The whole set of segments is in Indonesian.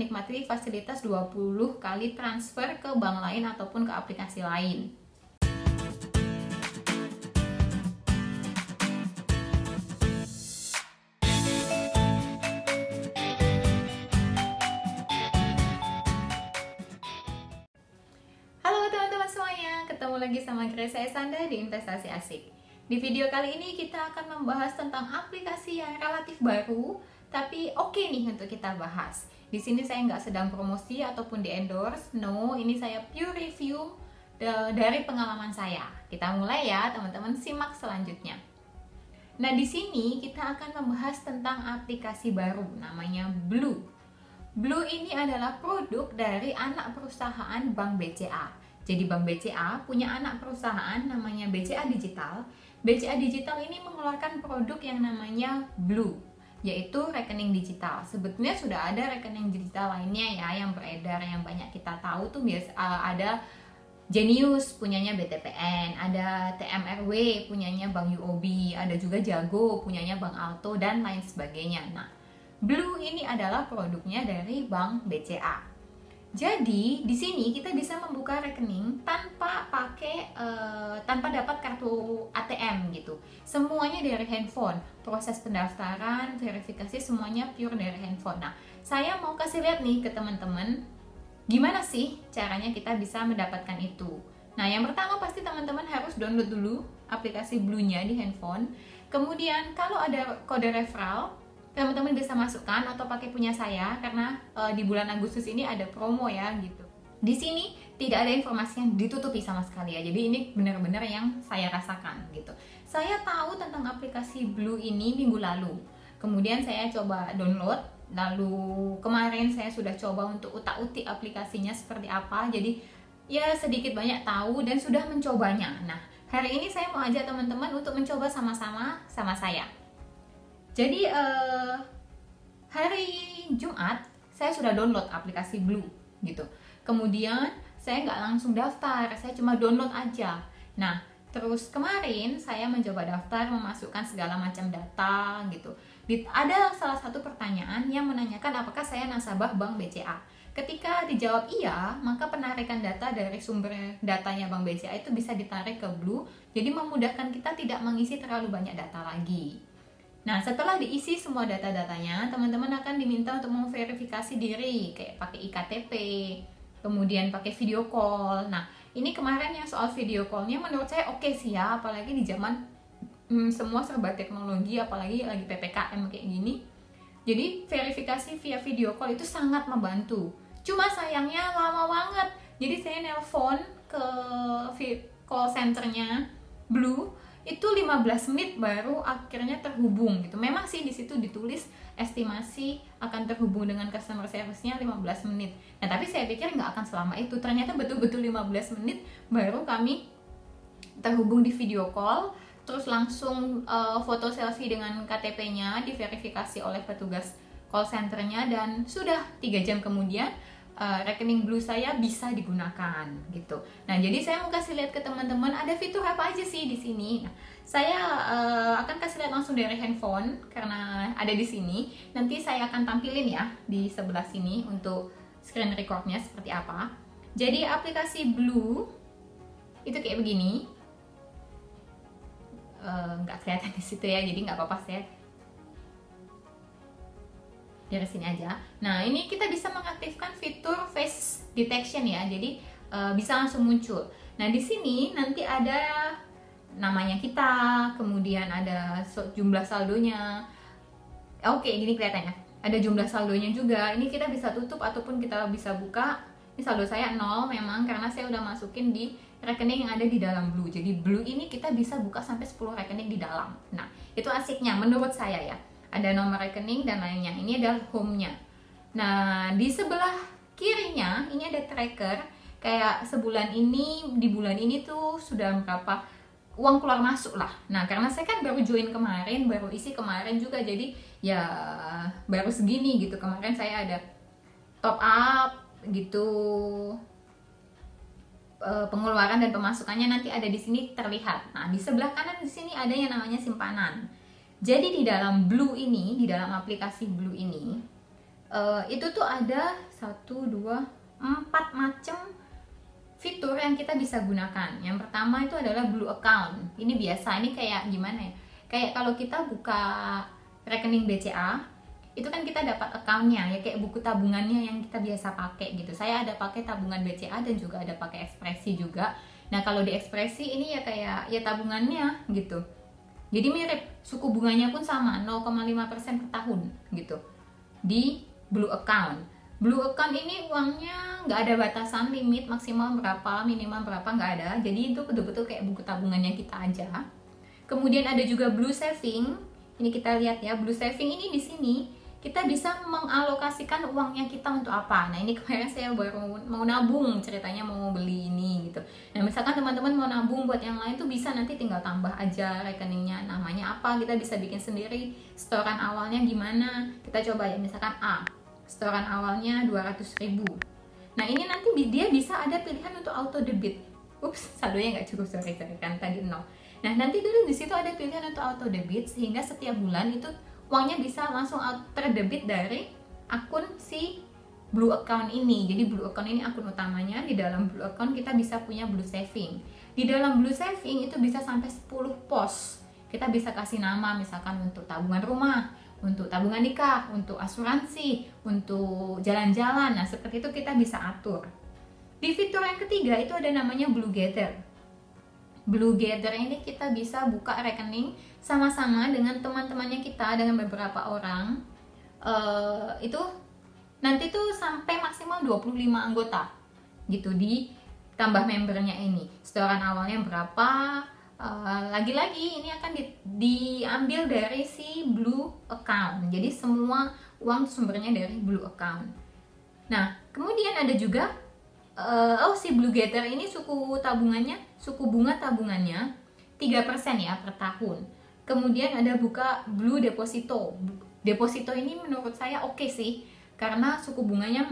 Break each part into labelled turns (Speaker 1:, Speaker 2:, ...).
Speaker 1: menikmati fasilitas 20 kali transfer ke bank lain ataupun ke aplikasi lain. Halo teman-teman semuanya, ketemu lagi sama Grace Sanda di Investasi Asik. Di video kali ini kita akan membahas tentang aplikasi yang relatif baru, tapi oke nih untuk kita bahas. Di sini saya nggak sedang promosi ataupun di endorse, no, ini saya pure review dari pengalaman saya. Kita mulai ya teman-teman, simak selanjutnya. Nah di sini kita akan membahas tentang aplikasi baru, namanya Blue. Blue ini adalah produk dari anak perusahaan Bank BCA. Jadi Bank BCA punya anak perusahaan namanya BCA Digital. BCA Digital ini mengeluarkan produk yang namanya Blue, yaitu rekening digital. Sebetulnya sudah ada rekening digital lainnya ya yang beredar, yang banyak kita tahu tuh ada Genius punyanya BTPN, ada TMRW punyanya Bank UOB, ada juga Jago punyanya Bank Alto dan lain sebagainya. Nah, Blue ini adalah produknya dari Bank BCA. Jadi di sini kita bisa membuka rekening tanpa dapat kartu ATM gitu. Semuanya dari handphone. Proses pendaftaran, verifikasi semuanya pure dari handphone. Nah, saya mau kasih lihat nih ke teman-teman gimana sih caranya kita bisa mendapatkan itu. Nah, yang pertama pasti teman-teman harus download dulu aplikasi Blue-nya di handphone. Kemudian kalau ada kode referral, teman-teman bisa masukkan atau pakai punya saya karena di bulan Agustus ini ada promo ya gitu. Di sini tidak ada informasi yang ditutupi sama sekali ya. Jadi ini benar-benar yang saya rasakan gitu. Saya tahu tentang aplikasi Blue ini minggu lalu. Kemudian saya coba download. Lalu kemarin saya sudah coba untuk utak-utik aplikasinya seperti apa. Jadi ya sedikit banyak tahu dan sudah mencobanya. Nah, hari ini saya mau ajak teman-teman untuk mencoba sama-sama sama saya. Jadi hari Jumat saya sudah download aplikasi Blue gitu. Kemudian saya nggak langsung daftar, saya cuma download aja. Nah terus kemarin saya mencoba daftar, memasukkan segala macam data gitu. Ada salah satu pertanyaan yang menanyakan apakah saya nasabah Bank BCA. Ketika dijawab iya, maka penarikan data dari sumber datanya Bank BCA itu bisa ditarik ke Blue. Jadi memudahkan kita tidak mengisi terlalu banyak data lagi. Nah, setelah diisi semua data-datanya, teman-teman akan diminta untuk memverifikasi diri, kayak pakai iktp, kemudian pakai video call. Nah, ini kemarin yang soal video call-nya menurut saya oke sih ya, apalagi di zaman semua serba teknologi, apalagi lagi PPKM kayak gini. Jadi, verifikasi via video call itu sangat membantu. Cuma sayangnya lama banget. Jadi, saya nelpon ke call center-nya Blue, itu 15 menit baru akhirnya terhubung gitu. Memang sih di situ ditulis estimasi akan terhubung dengan customer service-nya 15 menit. Nah, tapi saya pikir nggak akan selama itu. Ternyata betul-betul 15 menit baru kami terhubung di video call, terus langsung foto selfie dengan KTP-nya diverifikasi oleh petugas call center-nya dan sudah 3 jam kemudian rekening Blue saya bisa digunakan gitu. Nah, jadi saya mau kasih lihat ke teman-teman ada fitur apa aja sih di sini. Nah, saya akan kasih lihat langsung dari handphone karena ada di sini. Nanti saya akan tampilin ya di sebelah sini untuk screen recordnya seperti apa. Jadi aplikasi Blue itu kayak begini. Nggak kelihatan di situ ya, jadi nggak apa-apa saya dari sini aja. Nah, ini kita bisa mengaktifkan fitur face detection ya, jadi bisa langsung muncul. Nah, di sini nanti ada namanya kita, kemudian ada jumlah saldonya. Oke, gini kelihatannya. Ada jumlah saldonya juga. Ini kita bisa tutup ataupun kita bisa buka. Ini saldo saya 0 memang karena saya udah masukin di rekening yang ada di dalam Blue. Jadi Blue ini kita bisa buka sampai 10 rekening di dalam. Nah, itu asiknya menurut saya ya. Ada nomor rekening dan lainnya. Ini adalah home-nya. Nah, di sebelah kirinya ini ada tracker. Kayak sebulan ini, di bulan ini tuh sudah berapa uang keluar masuk lah. Nah, karena saya kan baru join kemarin, baru isi kemarin juga. Jadi ya baru segini gitu. Kemarin saya ada top up gitu. Pengeluaran dan pemasukannya nanti ada di sini terlihat. Nah, di sebelah kanan di sini ada yang namanya simpanan. Jadi di dalam Blue ini, di dalam aplikasi Blue ini, Itu tuh ada 4 macam fitur yang kita bisa gunakan. Yang pertama itu adalah Blue Account. Ini biasa, ini kayak gimana ya? Kayak kalau kita buka rekening BCA, itu kan kita dapat accountnya ya, kayak buku tabungannya yang kita biasa pakai gitu. Saya ada pakai tabungan BCA dan juga ada pakai Ekspresi juga. Nah kalau di Ekspresi ini ya kayak ya tabungannya gitu. Jadi mirip, suku bunganya pun sama 0,5% per tahun gitu di Blue Account. Blue Account ini uangnya nggak ada batasan limit maksimal berapa, minimal berapa, nggak ada. Jadi itu betul-betul kayak buku tabungannya kita aja. Kemudian ada juga Blue Saving. Ini kita lihat ya, Blue Saving ini di sini kita bisa mengalokasikan uangnya kita untuk apa. Nah ini kemarin saya baru mau nabung, ceritanya mau beli ini gitu. Nah misalkan teman-teman mau nabung buat yang lain tuh bisa, nanti tinggal tambah aja rekeningnya, namanya apa, kita bisa bikin sendiri. Setoran awalnya gimana, kita coba ya, misalkan A, setoran awalnya 200.000. Nah ini nanti dia bisa ada pilihan untuk auto debit. Ups, saldonya nggak cukup, sorry kan tadi 0. Nah nanti dulu di situ ada pilihan untuk auto debit, sehingga setiap bulan itu uangnya bisa langsung terdebit dari akun si Blue Account ini. Jadi Blue Account ini akun utamanya. Di dalam Blue Account kita bisa punya Blue Saving. Di dalam Blue Saving itu bisa sampai 10 pos. Kita bisa kasih nama, misalkan untuk tabungan rumah, untuk tabungan nikah, untuk asuransi, untuk jalan-jalan. Nah seperti itu kita bisa atur. Di fitur yang ketiga itu ada namanya Blue Gather. Blue Gather ini kita bisa buka rekening sama-sama dengan teman-temannya kita, dengan beberapa orang. Itu nanti tuh sampai maksimal 25 anggota gitu di tambah membernya ini. Setoran awalnya berapa, lagi-lagi ini akan diambil dari si Blue Account. Jadi semua uang sumbernya dari Blue Account. Nah kemudian ada juga si Blue Gather ini suku bunga tabungannya 3% ya per tahun. Kemudian ada buka Blue Deposito. Deposito ini menurut saya oke sih, karena suku bunganya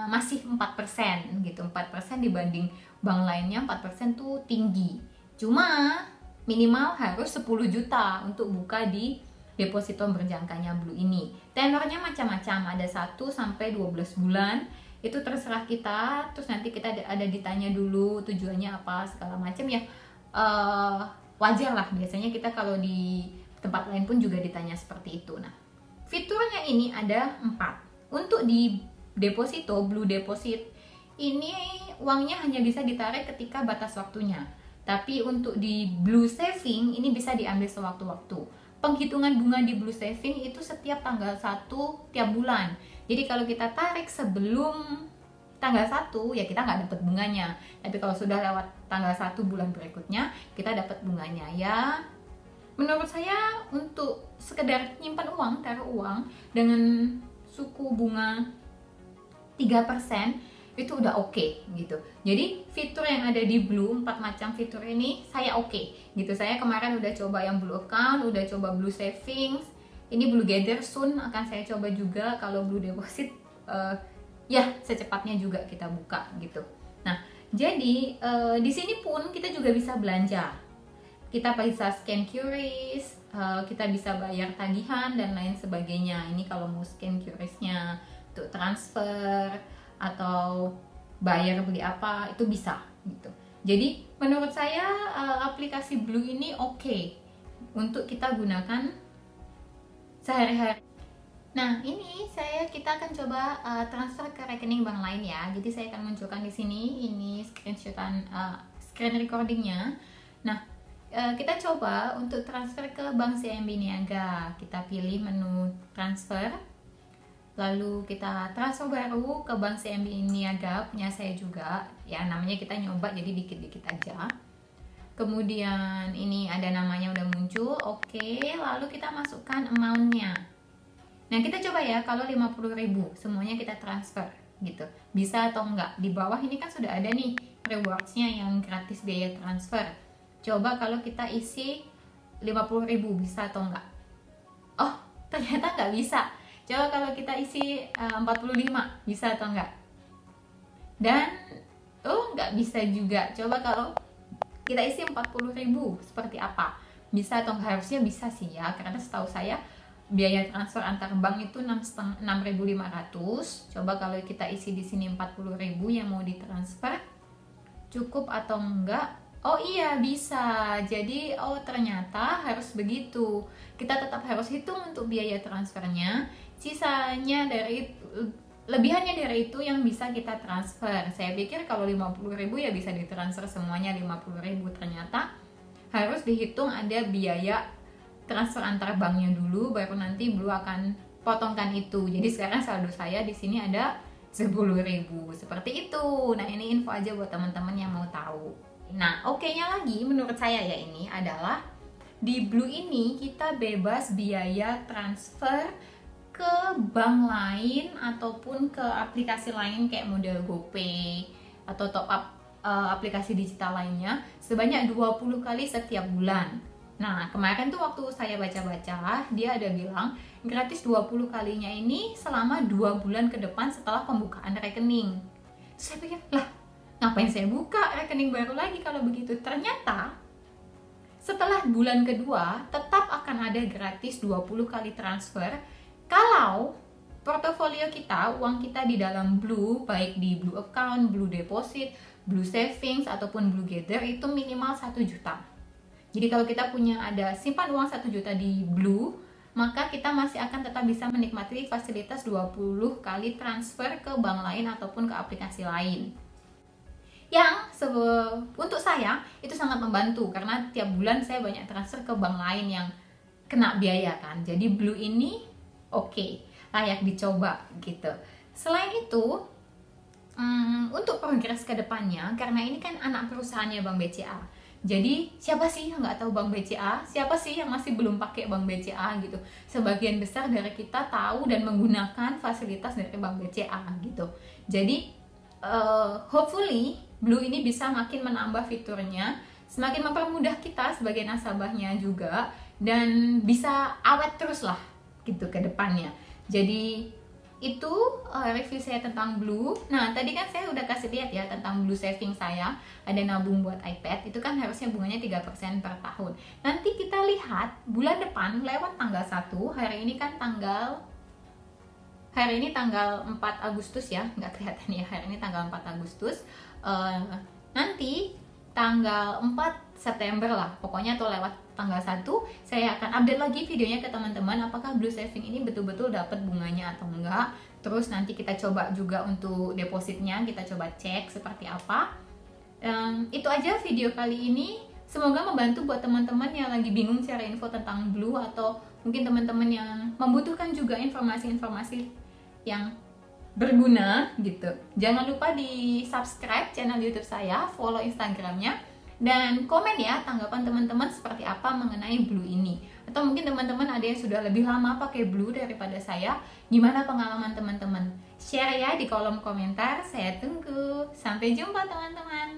Speaker 1: masih 4% gitu. 4% dibanding bank lainnya, 4% tuh tinggi. Cuma minimal harus 10 juta untuk buka di deposito berjangkanya Blue ini. Tenornya macam-macam, ada 1 sampai 12 bulan. Itu terserah kita. Terus nanti kita ada ditanya dulu tujuannya apa segala macam ya. Wajar lah, biasanya kita kalau di tempat lain pun juga ditanya seperti itu. Nah fiturnya ini ada 4. Untuk di deposito, Blue Deposit ini uangnya hanya bisa ditarik ketika batas waktunya. Tapi untuk di Blue Saving ini bisa diambil sewaktu-waktu. Penghitungan bunga di Blue Saving itu setiap tanggal 1 tiap bulan. Jadi kalau kita tarik sebelum tanggal 1 ya kita nggak dapat bunganya. Tapi kalau sudah lewat tanggal 1 bulan berikutnya kita dapat bunganya ya. Menurut saya untuk sekedar nyimpan uang, taruh uang dengan suku bunga 3% itu udah oke gitu. Jadi fitur yang ada di Blue, 4 macam fitur ini saya oke gitu. Saya kemarin udah coba yang Blue Account, udah coba Blue Savings. Ini Blue Gather soon akan saya coba juga. Kalau Blue Deposit ya secepatnya juga kita buka gitu. Nah jadi di sini pun kita juga bisa belanja. Kita bisa scan QRIS, kita bisa bayar tagihan dan lain sebagainya. Ini kalau mau scan QRIS-nya untuk transfer atau bayar beli apa itu bisa gitu. Jadi menurut saya aplikasi Blue ini oke untuk kita gunakan sehari-hari. Nah ini kita akan coba transfer ke rekening bank lain ya. Jadi saya akan munculkan di sini ini screen recordingnya. Nah kita coba untuk transfer ke Bank CIMB Niaga. Kita pilih menu transfer, lalu kita transfer baru ke Bank CIMB Niaga, punya saya juga ya, namanya kita nyoba jadi dikit-dikit aja. Kemudian ini ada namanya udah muncul, oke. Lalu kita masukkan amount-nya. Nah kita coba ya, kalau 50.000 semuanya kita transfer gitu, bisa atau enggak. Di bawah ini kan sudah ada nih rewards-nya yang gratis biaya transfer. Coba kalau kita isi 50.000 bisa atau enggak? Oh ternyata nggak bisa. Coba kalau kita isi 45 bisa atau enggak? Dan nggak bisa juga. Coba kalau kita isi 40.000 seperti apa? Bisa atau enggak? Harusnya bisa sih ya, karena setahu saya biaya transfer antar bank itu 6.500. Coba kalau kita isi di sini 40.000 yang mau ditransfer, cukup atau enggak? Oh iya, bisa. Jadi ternyata harus begitu. Kita tetap harus hitung untuk biaya transfernya. Sisanya lebihannya dari itu yang bisa kita transfer. Saya pikir kalau 50.000 ya bisa ditransfer semuanya 50.000. Ternyata harus dihitung ada biaya transfer antar banknya dulu, baru nanti Blue akan potongkan itu. Jadi sekarang saldo saya di sini ada 10.000 seperti itu. Nah, ini info aja buat teman-teman yang mau tahu. Nah, oke-nya lagi menurut saya ya ini adalah di Blue ini kita bebas biaya transfer ke bank lain ataupun ke aplikasi lain kayak model GoPay atau top up aplikasi digital lainnya sebanyak 20 kali setiap bulan. Nah, kemarin tuh waktu saya baca-baca, dia ada bilang gratis 20 kalinya ini selama 2 bulan ke depan setelah pembukaan rekening. Saya pikir, lah ngapain saya buka rekening baru lagi kalau begitu? Ternyata setelah bulan kedua tetap akan ada gratis 20 kali transfer kalau portofolio kita, uang kita di dalam Blue, baik di Blue Account, Blue Deposit, Blue Savings, ataupun Blue Gather itu minimal 1 juta. Jadi kalau kita punya ada simpan uang 1 juta di Blue, maka kita masih akan tetap bisa menikmati fasilitas 20 kali transfer ke bank lain ataupun ke aplikasi lain. Yang untuk saya itu sangat membantu karena tiap bulan saya banyak transfer ke bank lain yang kena biaya kan. Jadi Blue ini oke, layak dicoba gitu. Selain itu, untuk progres ke depannya, karena ini kan anak perusahaannya Bank BCA. Jadi siapa sih yang nggak tahu Bank BCA? Siapa sih yang masih belum pakai Bank BCA gitu? Sebagian besar dari kita tahu dan menggunakan fasilitas dari Bank BCA gitu. Jadi hopefully Blue ini bisa makin menambah fiturnya, semakin mempermudah kita sebagai nasabahnya juga, dan bisa awet terus lah gitu ke depannya. Jadi itu review saya tentang Blue. Nah, tadi kan saya udah kasih lihat ya tentang Blue Saving saya, ada nabung buat iPad, itu kan harusnya bunganya 3% per tahun. Nanti kita lihat bulan depan lewat tanggal 1, hari ini tanggal 4 Agustus ya, nggak kelihatan ya, hari ini tanggal 4 Agustus. Nanti tanggal 4 September lah, pokoknya atau lewat tanggal 1 saya akan update lagi videonya ke teman-teman apakah Blue Saving ini betul-betul dapat bunganya atau enggak. Terus nanti kita coba juga untuk depositnya, kita coba cek seperti apa. Itu aja video kali ini. Semoga membantu buat teman-teman yang lagi bingung cari info tentang Blue, atau mungkin teman-teman yang membutuhkan juga informasi-informasi yang berguna gitu. Jangan lupa di subscribe channel YouTube saya, follow Instagramnya, dan komen ya tanggapan teman-teman seperti apa mengenai Blue ini. Atau mungkin teman-teman ada yang sudah lebih lama pakai Blue daripada saya, gimana pengalaman teman-teman? Share ya di kolom komentar, saya tunggu. Sampai jumpa teman-teman.